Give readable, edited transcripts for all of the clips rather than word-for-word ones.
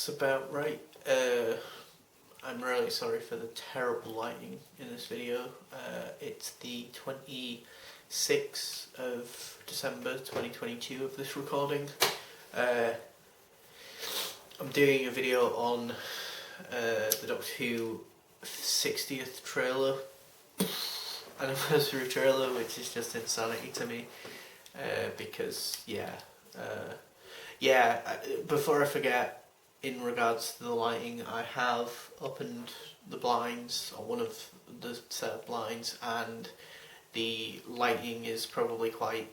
That's about right. I'm really sorry for the terrible lighting in this video. It's the 26th of December 2022 of this recording. I'm doing a video on the Doctor Who 60th trailer, anniversary trailer, which is just insanity to me. Because, before I forget, in regards to the lighting, I have opened the blinds, or one of the set of blinds, and the lighting is probably quite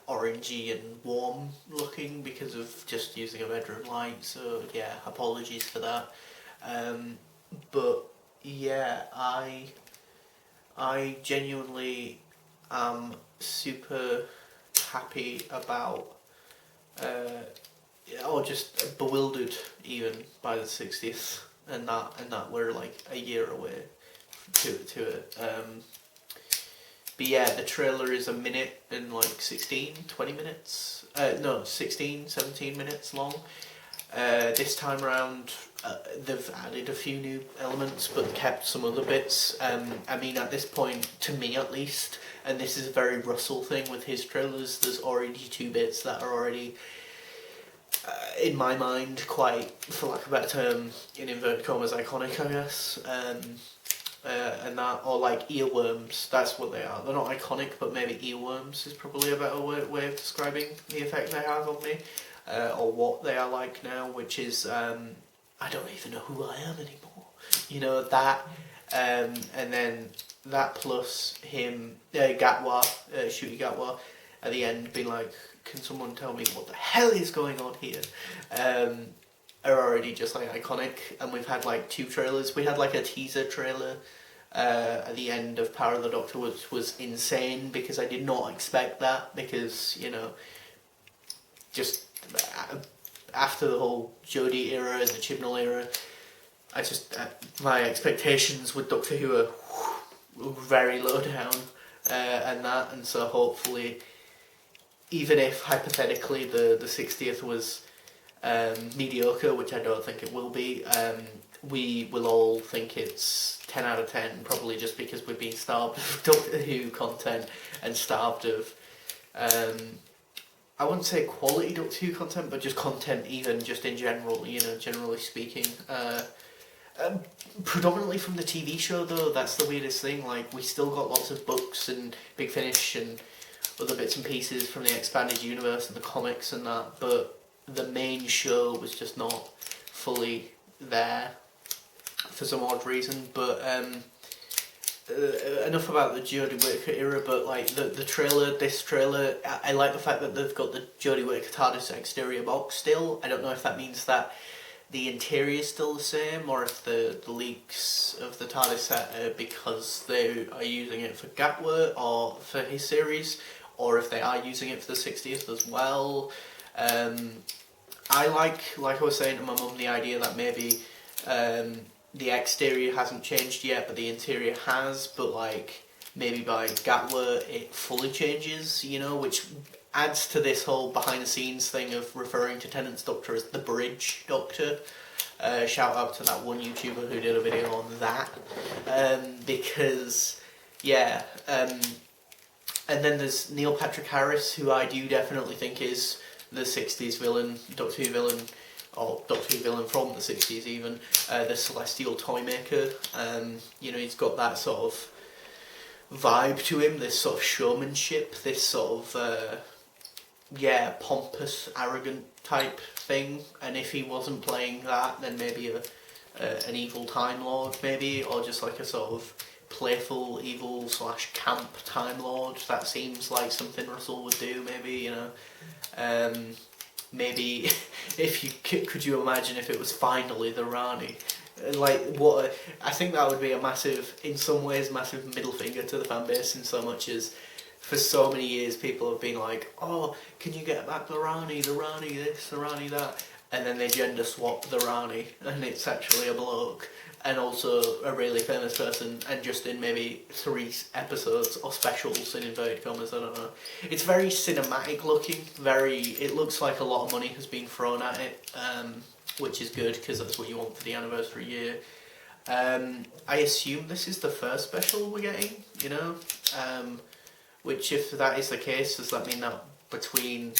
orangey and warm looking because of just using a bedroom light, so yeah, apologies for that. But yeah, I genuinely am super happy about or just bewildered even by the 60th, and that we're like a year away to it. But yeah, the trailer is a minute and like 20 minutes. 17 minutes long. This time around, they've added a few new elements, but kept some other bits. I mean, at this point, to me at least, and this is a very Russell thing with his trailers, there's already two bits that are already, in my mind, quite, for lack of a better term, in inverted commas, iconic, I guess. And that, or like earworms, that's what they are. They're not iconic, but maybe earworms is probably a better way of describing the effect they have on me, or what they are like now, which is, I don't even know who I am anymore. You know, that, and then that plus him, Gatwa, Ncuti Gatwa, at the end being like, can someone tell me what the hell is going on here? Are already just like iconic, and we've had like two trailers. We had like a teaser trailer at the end of Power of the Doctor, which was insane because I did not expect that, because, you know, just after the whole Jodie era and the Chibnall era, I just my expectations with Doctor Who are very low down, and so hopefully, even if hypothetically the 60th was mediocre, which I don't think it will be, we will all think it's 10 out of 10, probably just because we've been starved of Doctor Who content and starved of, I wouldn't say quality Doctor Who content, but just content even, just in general, you know, generally speaking. Predominantly from the TV show though, that's the weirdest thing, like we still got lots of books and Big Finish and other bits and pieces from the expanded universe and the comics and that, but the main show was just not fully there for some odd reason. But enough about the Jodie Whittaker era, but like the trailer, this trailer, I like the fact that they've got the Jodie Whittaker TARDIS exterior box still. I don't know if that means that the interior is still the same, or if the leaks of the TARDIS set are because they are using it for Gatwa or for his series, or if they are using it for the 60th as well. I like I was saying to my mum, the idea that maybe the exterior hasn't changed yet, but the interior has, but like maybe by Gatwa it fully changes, you know, which adds to this whole behind the scenes thing of referring to Tennant's Doctor as the Bridge Doctor. Shout out to that one YouTuber who did a video on that, because yeah, and then there's Neil Patrick Harris, who I do definitely think is the 60s villain, Doctor Who villain, or Doctor Who villain from the 60s even, the Celestial Toymaker. You know, he's got that sort of vibe to him, this sort of showmanship, this sort of, pompous, arrogant type thing, and if he wasn't playing that, then maybe an evil Time Lord, maybe, or just like a sort of playful, evil / camp Time Lord. That seems like something Russell would do, maybe, you know. Maybe if you could you imagine if it was finally the Rani? Like, what I think that would be a massive, in some ways, massive middle finger to the fan base, in so much as for so many years people have been like, oh, can you get back the Rani this, the Rani that, and then they gender swap the Rani and it's actually a bloke, and also a really famous person, and just in maybe 3 episodes or specials in inverted commas, I don't know. It's very cinematic looking, it looks like a lot of money has been thrown at it, which is good because that's what you want for the anniversary year. I assume this is the first special we're getting, you know, which if that is the case, does that mean that between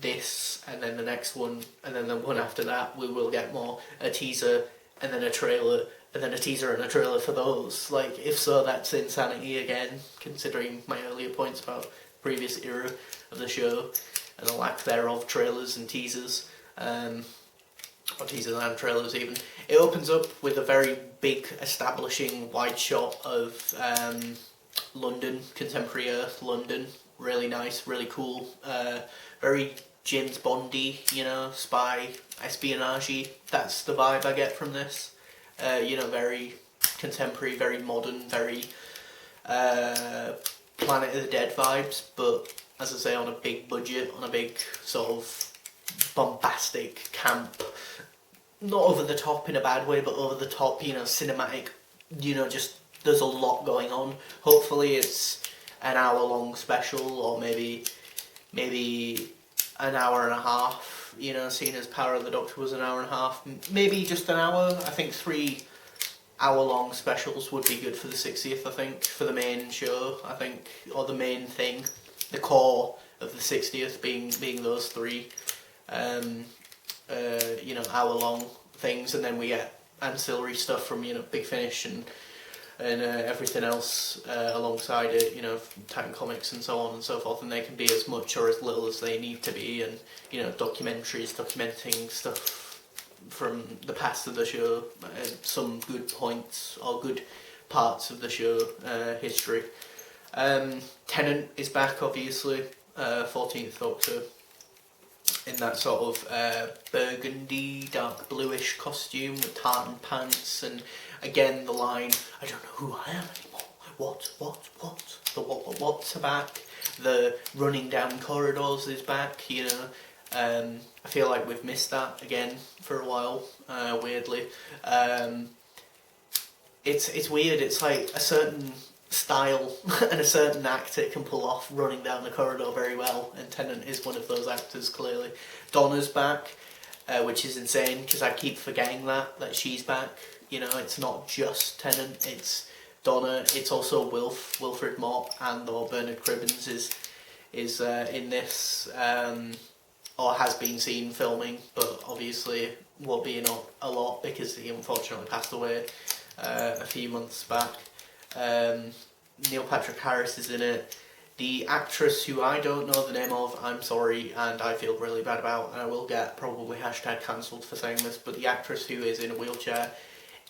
this and then the next one and then the one after that we will get a teaser and then a trailer and then a teaser and a trailer for those? Like, if so, that's insanity again, considering my earlier points about previous era of the show and the lack thereof trailers and teasers. Or teasers and trailers even. It opens up with a very big establishing wide shot of London, contemporary Earth, London. Really nice, really cool. Very James Bondy, you know, spy, espionage. That's the vibe I get from this. You know, very contemporary, very modern, very Planet of the Dead vibes, but as I say, on a big budget, on a big sort of bombastic camp, not over the top in a bad way, but over the top, you know, cinematic, you know, just there's a lot going on. Hopefully it's an hour long special, or maybe an hour and a half, you know, seeing as Power of the Doctor was an hour and a half, maybe just an hour. I think 3 hour long specials would be good for the 60th, I think, for the main show, I think, or the main thing, the core of the 60th being those 3 you know, hour long things, and then we get ancillary stuff from, you know, Big Finish and everything else alongside it, you know, Titan Comics and so on and so forth, and they can be as much or as little as they need to be, and, you know, documentaries documenting stuff from the past of the show, some good points or good parts of the show history. Tennant is back, obviously, 14th Doctor, in that sort of burgundy, dark bluish costume with tartan pants, and again the line, I don't know who I am anymore, what, the what's are back, the running down corridors is back, you know. I feel like we've missed that again for a while, weirdly. It's weird, it's like a certain style and a certain actor can pull off running down the corridor very well, and Tennant is one of those actors, clearly. Donna's back, which is insane because I keep forgetting that she's back. You know, it's not just Tennant, it's Donna, it's also Wilfred Mott, and or Bernard Cribbins is in this, or has been seen filming, but obviously won't be in a lot because he unfortunately passed away a few months back. Neil Patrick Harris is in it. The actress who I don't know the name of, I'm sorry, and I feel really bad about, and I will get probably hashtag cancelled for saying this, but the actress who is in a wheelchair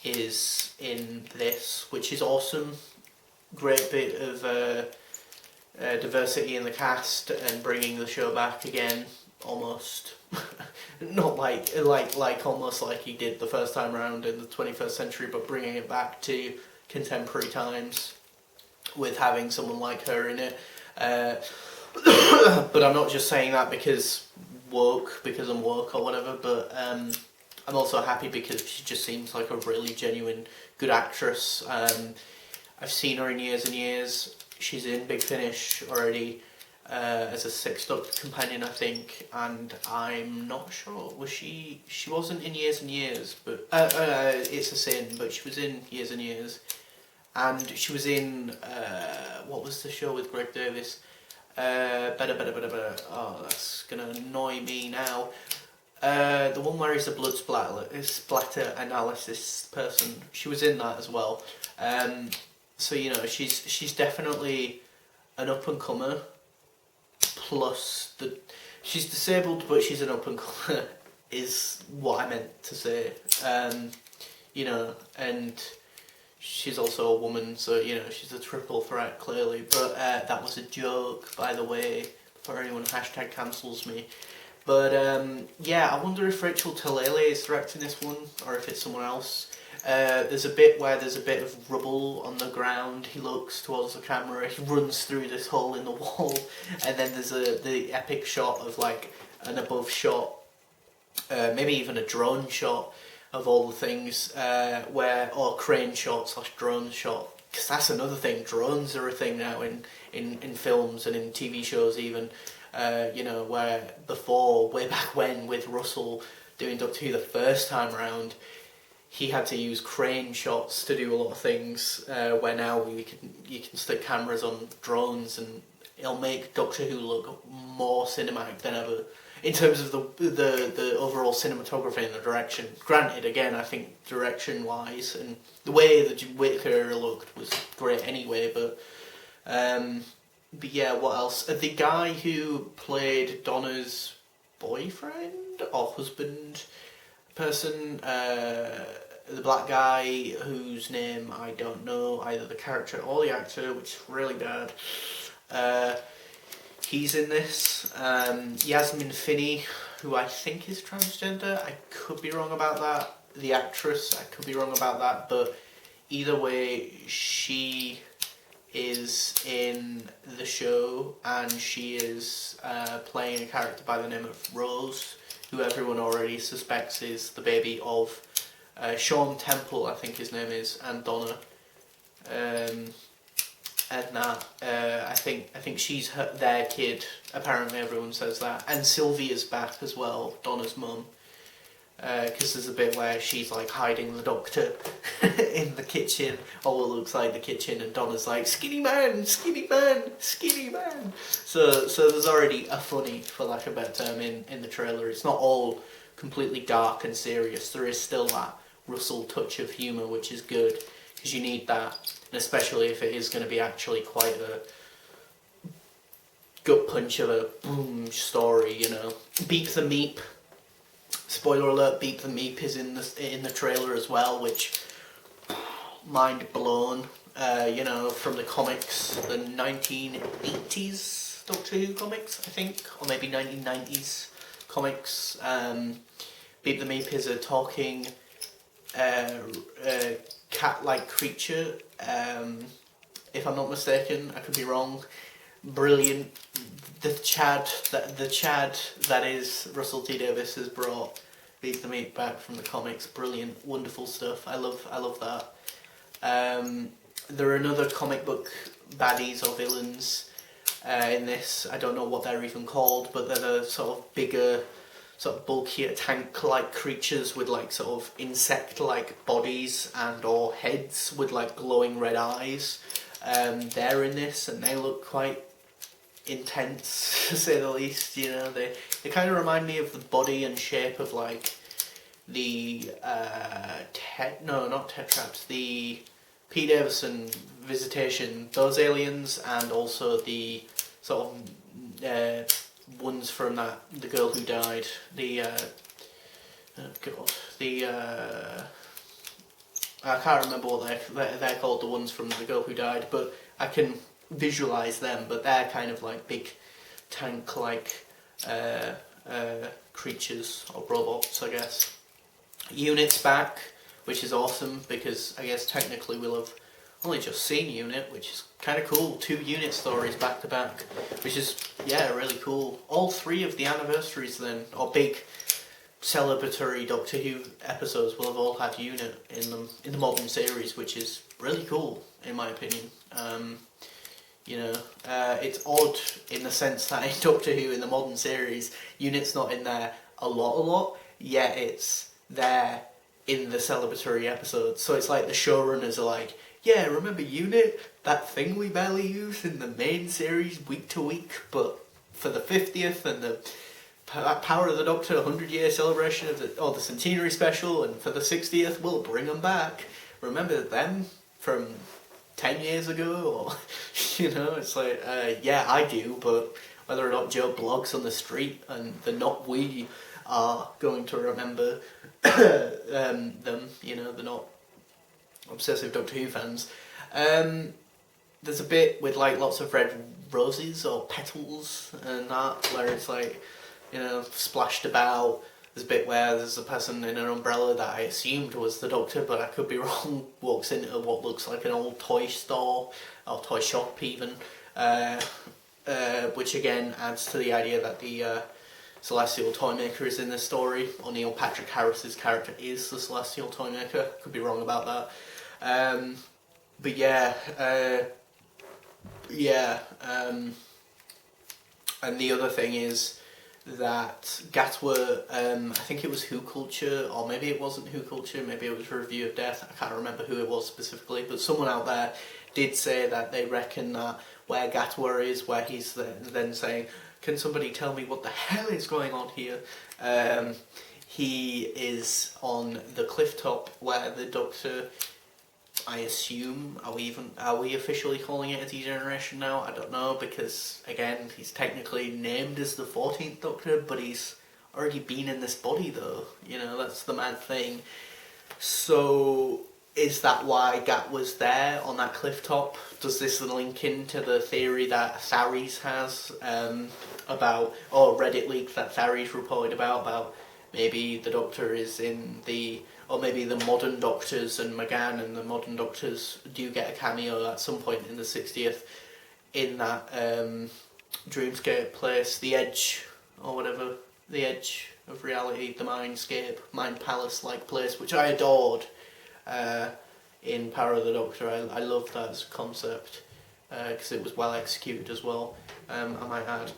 is in this, which is awesome. Great bit of diversity in the cast and bringing the show back again, almost. Not like almost like he did the first time around in the 21st century, but bringing it back to contemporary times with having someone like her in it. But I'm not just saying that because I'm woke or whatever, but I'm also happy because she just seems like a really genuine good actress. I've seen her in years and years. She's in Big Finish already as a Sixth Doctor companion, I think, and I'm not sure, she wasn't in Years and Years, but it's a sin, but she was in Years and Years, and she was in what was the show with Greg Davis? Oh, that's gonna annoy me now. The one where he's a blood splatter analysis person. She was in that as well. So you know, she's definitely an up and comer. Plus, she's disabled, but she's an up and comer. Is what I meant to say. You know, and she's also a woman, so you know she's a triple threat clearly. But that was a joke, by the way, before anyone hashtag cancels me. But yeah, I wonder if Rachel Talalay is directing this one, or if it's someone else. There's a bit where there's a bit of rubble on the ground. He looks towards the camera. He runs through this hole in the wall, and then there's the epic shot of like an above shot, maybe even a drone shot of all the things, or crane shot / drone shot. Because that's another thing. Drones are a thing now in films and in TV shows even. You know, where before, way back when, with Russell, doing Doctor Who the first time around, he had to use crane shots to do a lot of things. Where now you can stick cameras on drones, and it'll make Doctor Who look more cinematic than ever in terms of the overall cinematography and the direction. Granted, again, I think direction wise and the way that Whittaker era looked was great anyway. But yeah, what else? The guy who played Donna's boyfriend or husband person, the black guy whose name I don't know, either the character or the actor, which is really bad. He's in this. Yasmin Finney, who I think is transgender. I could be wrong about that. The actress, I could be wrong about that. But either way, she is in the show, and she is playing a character by the name of Rose, who everyone already suspects is the baby of Sean Temple, I think his name is, and Donna. Edna, I think she's their kid. Apparently, everyone says that. And Sylvia's back as well, Donna's mum. Because there's a bit where she's like hiding the Doctor in the kitchen, or what looks like the kitchen, and Donna's like, "Skinny man, skinny man, skinny man." So there's already a funny, for lack of a better term, in the trailer. It's not all completely dark and serious. There is still that Russell touch of humour, which is good, because you need that, and especially if it is going to be actually quite a gut punch of a boom story, you know. Beep the Meep. Spoiler alert, Beep the Meep is in the trailer as well, which, mind blown. You know, from the comics, the 1980s Doctor Who comics, I think, or maybe 1990s comics. Beep the Meep is a talking cat-like creature, if I'm not mistaken. I could be wrong. Brilliant. The Chad that is Russell T Davies has brought Beep the Meep back from the comics. Brilliant, wonderful stuff. I love that. There are another comic book baddies or villains in this. I don't know what they're even called, but they're the sort of bigger, sort of bulkier tank-like creatures with like sort of insect-like bodies and or heads with like glowing red eyes. They're in this, and they look quite intense, to say the least. You know, they kind of remind me of the body and shape of like the not Tetraps, the Pete Davison Visitation, those aliens, and also the sort of ones from the Girl Who Died, I can't remember what they're called, the ones from the Girl Who Died, but I can visualise them. But they're kind of like big tank-like creatures or robots, I guess. Unit's back, which is awesome, because I guess technically we'll have only just seen Unit, which is kind of cool. 2 Unit stories back to back, which is, yeah, really cool. All 3 of the anniversaries then, or big celebratory Doctor Who episodes, will have all had Unit in them in the modern series, which is really cool in my opinion. You know, it's odd in the sense that in Doctor Who in the modern series, Unit's not in there a lot, yet it's there in the celebratory episodes. So it's like the showrunners are like, yeah, remember Unit? That thing we barely use in the main series week to week, but for the 50th and the Power of the Doctor 100-year celebration of the centenary special, and for the 60th, we'll bring them back. Remember them from 10 years ago? Or, you know, it's like, yeah, I do, but whether or not Joe blogs on the street and not we are going to remember them, you know, they're not obsessive Doctor Who fans. There's a bit with like lots of red roses or petals and that, where it's like, you know, splashed about. There's a bit where there's a person in an umbrella that I assumed was the Doctor, but I could be wrong, walks into what looks like an old toy store, or toy shop even, which again adds to the idea that the Celestial Toymaker is in this story, or Neil Patrick Harris's character is the Celestial Toymaker. Could be wrong about that. But yeah, and the other thing is, that Gatwa, I think it was Who Culture, or maybe it wasn't Who Culture, maybe it was Review of Death, I can't remember who it was specifically, but someone out there did say that they reckon that where Gatwa is, where he's then saying, can somebody tell me what the hell is going on here? He is on the cliff top where the Doctor, I assume, are we officially calling it a degeneration now? I don't know, because again, he's technically named as the 14th Doctor, but he's already been in this body though, you know, that's the mad thing. So, is that why Gat was there on that cliff top? Does this link into the theory that Tharies has, about, or Reddit leak that Tharies reported about maybe the Doctor is in the, or maybe the modern Doctors and McGann and the modern Doctors do get a cameo at some point in the 60th in that dreamscape place, the Edge, or whatever, the Edge of Reality, the Mindscape, Mind Palace-like place, which I adored in Power of the Doctor. I loved that as a concept, because it was well executed as well, I might add.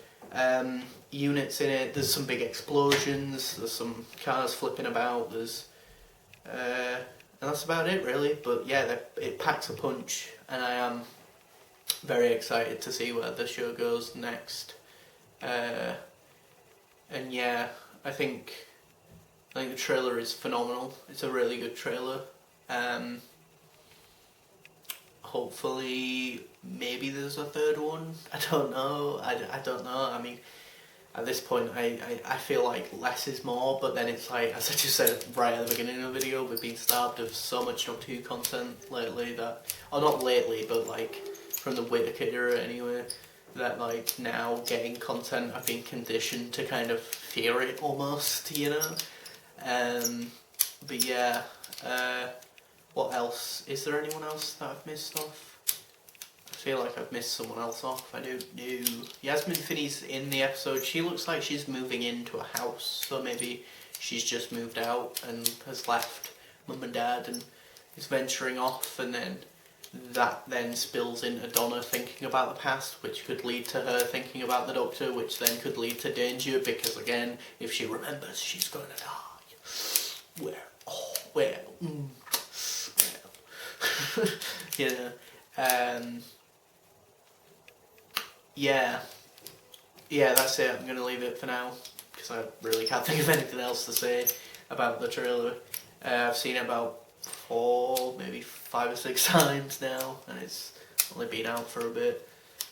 Units in it, there's some big explosions, there's some cars flipping about, there's and that's about it really, but yeah, it packs a punch, and I am very excited to see where the show goes next. And yeah, I think the trailer is phenomenal. It's a really good trailer. Hopefully maybe there's a third one, I don't know, I don't know, I mean, at this point I feel like less is more, but then it's like, as I just said right at the beginning of the video, we've been starved of so much Doctor Who content lately that, or not lately, but like from the Whittaker era anyway, that like now getting content I've been conditioned to kind of fear it almost, you know. But yeah, what else? Is there anyone else that I've missed off? I feel like I've missed someone else off. I don't know. Yasmin Finney's in the episode. She looks like she's moving into a house, so maybe she's just moved out and has left Mum and Dad and is venturing off, and then that then spills into Donna thinking about the past, which could lead to her thinking about the Doctor, which then could lead to danger, because again, if she remembers, she's going to die. You know, yeah, that's it. I'm going to leave it for now, because I really can't think of anything else to say about the trailer. I've seen it about 4, maybe 5 or 6 times now, and it's only been out for a bit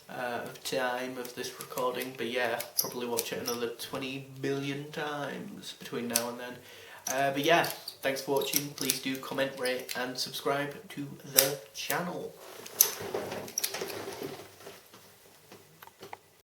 of time of this recording, but yeah, probably watch it another 20 billion times between now and then. But yeah, thanks for watching. Please do comment, rate and subscribe to the channel.